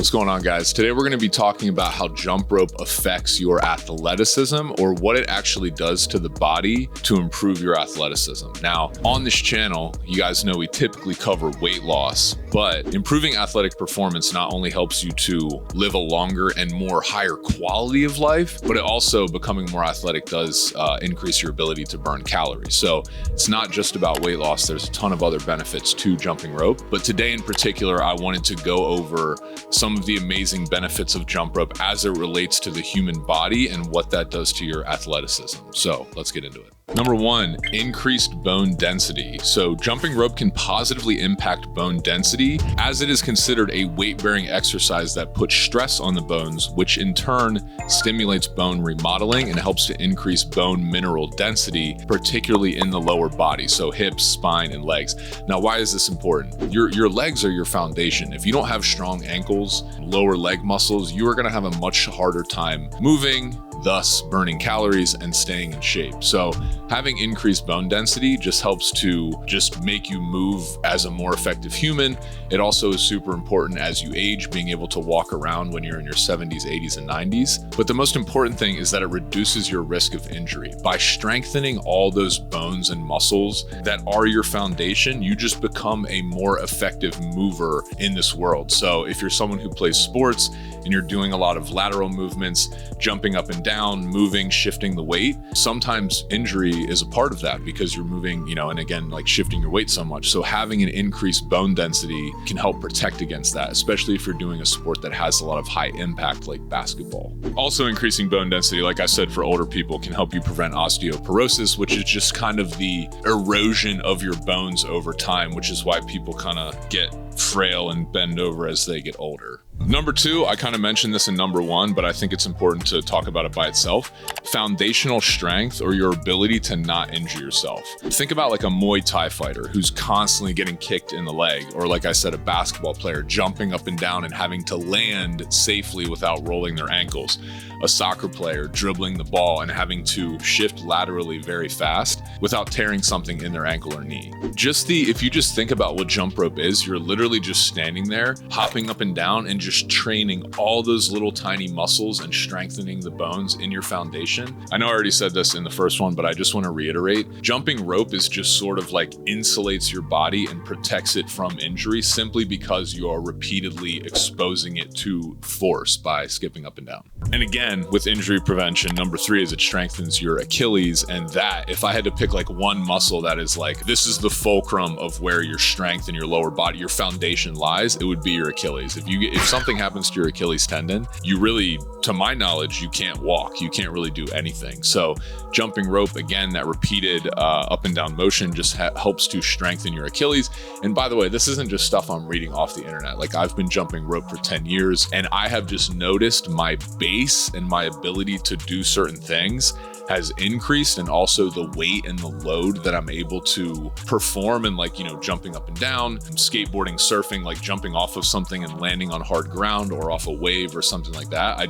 What's going on, guys? Today we're going to be talking about how jump rope affects your athleticism, or what it actually does to the body to improve your athleticism. Now, on this channel, you guys know we typically cover weight loss, but improving athletic performance not only helps you to live a longer and more higher quality of life, but it also, becoming more athletic, does increase your ability to burn calories. So it's not just about weight loss. There's a ton of other benefits to jumping rope, but today in particular, I wanted to go over some of the amazing benefits of jump rope as it relates to the human body and what that does to your athleticism. So let's get into it. Number one, increased bone density. So jumping rope can positively impact bone density, as it is considered a weight-bearing exercise that puts stress on the bones, which in turn stimulates bone remodeling and helps to increase bone mineral density, particularly in the lower body, so hips, spine, and legs. Now, why is this important? Your legs are your foundation. If you don't have strong ankles, lower leg muscles, you are going to have a much harder time moving, thus burning calories and staying in shape. So having increased bone density just helps to just make you move as a more effective human. It also is super important as you age, being able to walk around when you're in your 70s, 80s, and 90s. But the most important thing is that it reduces your risk of injury. By strengthening all those bones and muscles that are your foundation, you just become a more effective mover in this world. So if you're someone who plays sports and you're doing a lot of lateral movements, jumping up and down, moving, shifting the weight, sometimes injury is a part of that because you're moving, and again, like shifting your weight so much. So having an increased bone density can help protect against that, especially if you're doing a sport that has a lot of high impact like basketball. Also, increasing bone density, like I said, for older people can help you prevent osteoporosis, which is just kind of the erosion of your bones over time, which is why people kind of get frail and bend over as they get older. Number two, I kind of mentioned this in number one, but I think it's important to talk about it by itself. Foundational strength, or your ability to not injure yourself. Think about like a Muay Thai fighter who's constantly getting kicked in the leg, or like I said, a basketball player jumping up and down and having to land safely without rolling their ankles. A soccer player dribbling the ball and having to shift laterally very fast without tearing something in their ankle or knee. If you just think about what jump rope is, you're literally just standing there, hopping up and down and just training all those little tiny muscles and strengthening the bones in your foundation. I know I already said this in the first one, but I just want to reiterate, jumping rope is just sort of like insulates your body and protects it from injury simply because you are repeatedly exposing it to force by skipping up and down. And again, with injury prevention, number three is it strengthens your Achilles. And that, if I had to pick like one muscle that is like, this is the fulcrum of where your strength in your lower body, your foundation lies, it would be your Achilles. If something happens to your Achilles tendon, you really, to my knowledge, you can't walk. You can't really do anything. So jumping rope, again, that repeated up and down motion just helps to strengthen your Achilles. And by the way, this isn't just stuff I'm reading off the internet. Like, I've been jumping rope for 10 years and I have just noticed my base and my ability to do certain things has increased, and also the weight and the load that I'm able to perform and jumping up and down, skateboarding, surfing, like jumping off of something and landing on hard ground or off a wave or something like that. I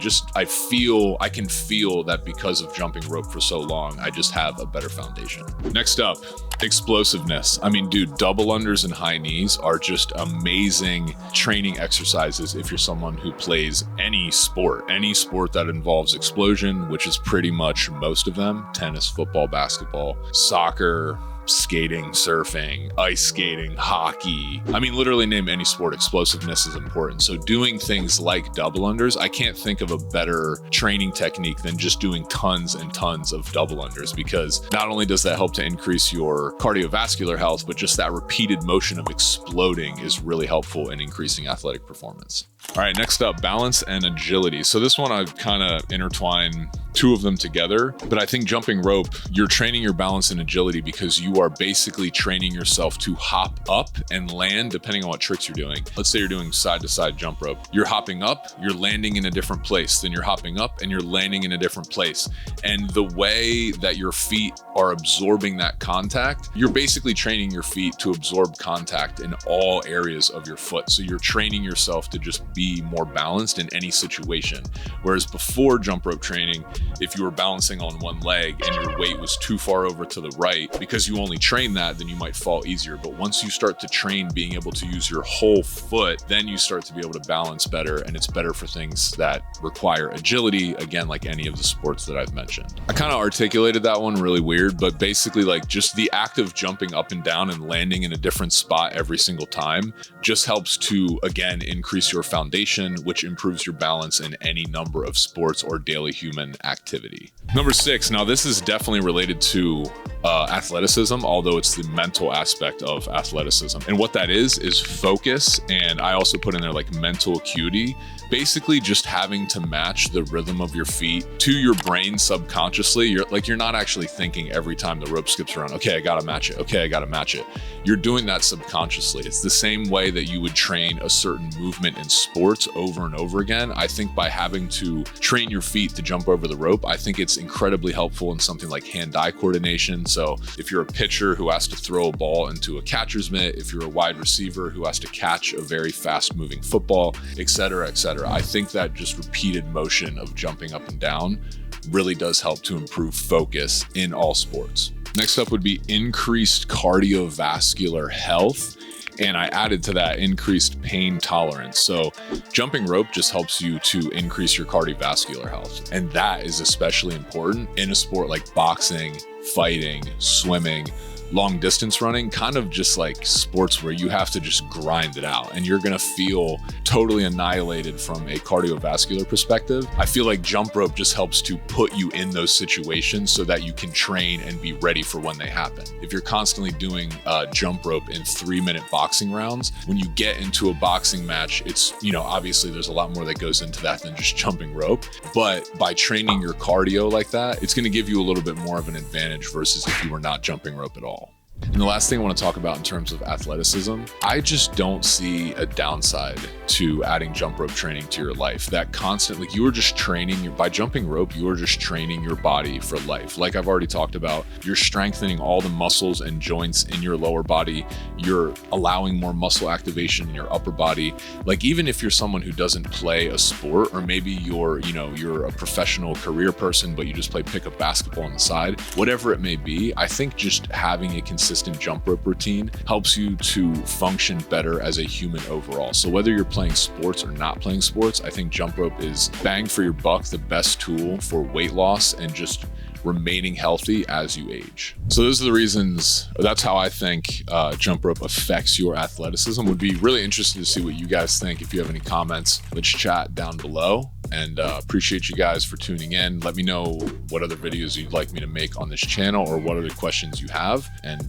can feel that because of jumping rope for so long, I just have a better foundation. Next up, explosiveness. I mean, dude, double unders and high knees are just amazing training exercises if you're someone who plays any sport that involves explosion, which is pretty much most of them: tennis, football, basketball, soccer, skating, surfing, ice skating, hockey. I mean, literally name any sport, explosiveness is important. So doing things like double unders, I can't think of a better training technique than just doing tons and tons of double unders, because not only does that help to increase your cardiovascular health, but just that repeated motion of exploding is really helpful in increasing athletic performance. All right, next up, balance and agility. So this one I've kind of intertwined two of them together, but I think jumping rope, you're training your balance and agility because you are basically training yourself to hop up and land depending on what tricks you're doing. Let's say you're doing side to side jump rope. You're hopping up, you're landing in a different place, then you're hopping up and you're landing in a different place. And the way that your feet are absorbing that contact, you're basically training your feet to absorb contact in all areas of your foot. So you're training yourself to just be more balanced in any situation. Whereas before jump rope training, if you were balancing on one leg and your weight was too far over to the right, because you only train that, then you might fall easier. But once you start to train being able to use your whole foot, then you start to be able to balance better, and it's better for things that require agility, again, like any of the sports that I've mentioned. I kind of articulated that one really weird, but basically like just the act of jumping up and down and landing in a different spot every single time just helps to, again, increase your foundation, which improves your balance in any number of sports or daily human activity. Number 6, now this is definitely related to athleticism, although it's the mental aspect of athleticism. And what that is focus. And I also put in there like mental acuity, basically just having to match the rhythm of your feet to your brain subconsciously. You're not actually thinking every time the rope skips around, okay, I gotta match it. Okay, I gotta match it. You're doing that subconsciously. It's the same way that you would train a certain movement in sports over and over again. I think by having to train your feet to jump over the rope, I think it's incredibly helpful in something like hand-eye coordination. So if you're a pitcher who has to throw a ball into a catcher's mitt, if you're a wide receiver who has to catch a very fast-moving football, et cetera, I think that just repeated motion of jumping up and down really does help to improve focus in all sports. Next up would be increased cardiovascular health. And I added to that increased pain tolerance. So jumping rope just helps you to increase your cardiovascular health. And that is especially important in a sport like boxing, fighting, swimming, long distance running, kind of just like sports where you have to just grind it out and you're gonna feel totally annihilated from a cardiovascular perspective. I feel like jump rope just helps to put you in those situations so that you can train and be ready for when they happen. If you're constantly doing jump rope in 3-minute boxing rounds, when you get into a boxing match, it's, obviously there's a lot more that goes into that than just jumping rope. But by training your cardio like that, it's gonna give you a little bit more of an advantage versus if you were not jumping rope at all. And the last thing I want to talk about in terms of athleticism, I just don't see a downside to adding jump rope training to your life. That constantly, you are just training, by jumping rope, you are just training your body for life. Like I've already talked about, you're strengthening all the muscles and joints in your lower body. You're allowing more muscle activation in your upper body. Like even if you're someone who doesn't play a sport, or maybe you're a professional career person, but you just play pickup basketball on the side, whatever it may be, I think just having a consistent jump rope routine helps you to function better as a human overall. So whether you're playing sports or not playing sports, I think jump rope is bang for your buck, the best tool for weight loss and just remaining healthy as you age. So those are the reasons, that's how I think jump rope affects your athleticism. Would be really interested to see what you guys think. If you have any comments, let's chat down below, and appreciate you guys for tuning in. Let me know what other videos you'd like me to make on this channel or what other questions you have. And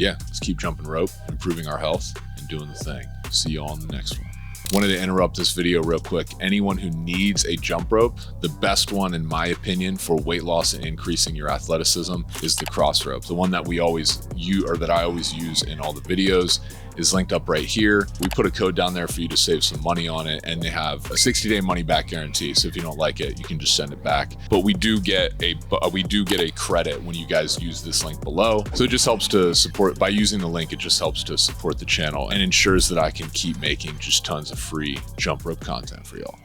yeah, let's keep jumping rope, improving our health and doing the thing. See you all on the next one. Wanted to interrupt this video real quick. Anyone who needs a jump rope, the best one in my opinion for weight loss and increasing your athleticism is the cross rope. The one that we always use, or that I always use in all the videos, is linked up right here. We put a code down there for you to save some money on it, and they have a 60-day money back guarantee. So if you don't like it, you can just send it back. But we do get a credit when you guys use this link below. So it just helps to support, by using the link, it just helps to support the channel and ensures that I can keep making just tons of free jump rope content for y'all.